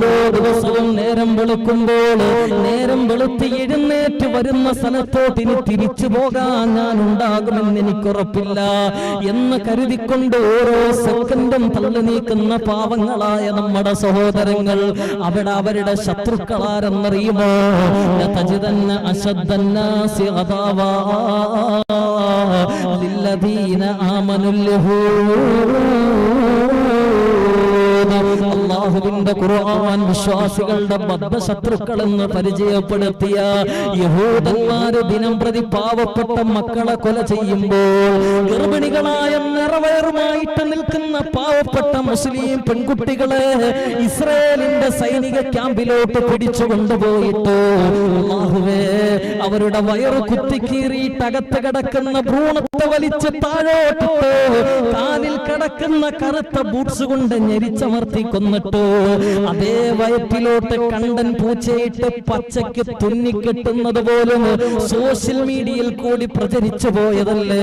ഓരോ ദിവസവും നേരം വെളുക്കുമ്പോൾ നേരം വെളുത്ത് എഴുന്നേറ്റ് വരുന്ന സ്ഥലത്തോട്ട് ഇനി തിരിച്ചു പോകാൻ ഞാൻ ഉണ്ടാകുമെന്ന് എനിക്കുറപ്പില്ല എന്ന് കരുതിക്കൊണ്ട് ഓരോ സെക്കൻഡും തള്ളി നീക്കുന്ന പാവങ്ങളായ നമ്മുടെ സഹോദരങ്ങൾ അവിടെ അവരുടെ ശത്രുക്കളാരെന്നറിയുമോ? ലതജിദന്ന അശദ്ദന്നാസി അദാവാ ലില്ലദീന ആമനുൽ അല്ലാഹുവിന്റെ ഖുർആൻ വിശ്വാസികളുടെ ബദ്ധശത്രുക്കൾ എന്ന് പരിചയപ്പെടുത്തിയ യഹൂദന്മാര് ദിനം പ്രതി പാവപ്പെട്ട മക്കളെ കൊല ചെയ്യുമ്പോൾ ഗർഭിണികളായ നിറവയറുമായിട്ട് നിൽക്കുന്ന പാവപ്പെട്ട മുസ്ലിം പെൺകുട്ടികളെ ഇസ്രായേലിന്റെ സൈനിക ക്യാമ്പിലോട്ട് പിടിച്ചു കൊണ്ടുപോയിട്ട് അല്ലാഹുവേ അവരുടെ വയറ് കുത്തിക്കീറിയിട്ട് അകത്ത് കിടക്കുന്ന ഭ്രൂണത്തെ വലിച്ച് താഴോട്ടിട്ട് കാലിൽ കിടക്കുന്ന കറുത്ത ബൂട്ട്സ് കൊണ്ട് ഞെരിച്ചമർത്തി കൊന്നിട്ട് അതേ വയറ്റിലോട്ട് കണ്ടൻ പൂച്ചയിട്ട് പച്ചയ്ക്ക് തുന്നിക്കെട്ടുന്നത് പോലും സോഷ്യൽ മീഡിയയിൽ കൂടി പ്രചരിച്ചു പോയതല്ലേ?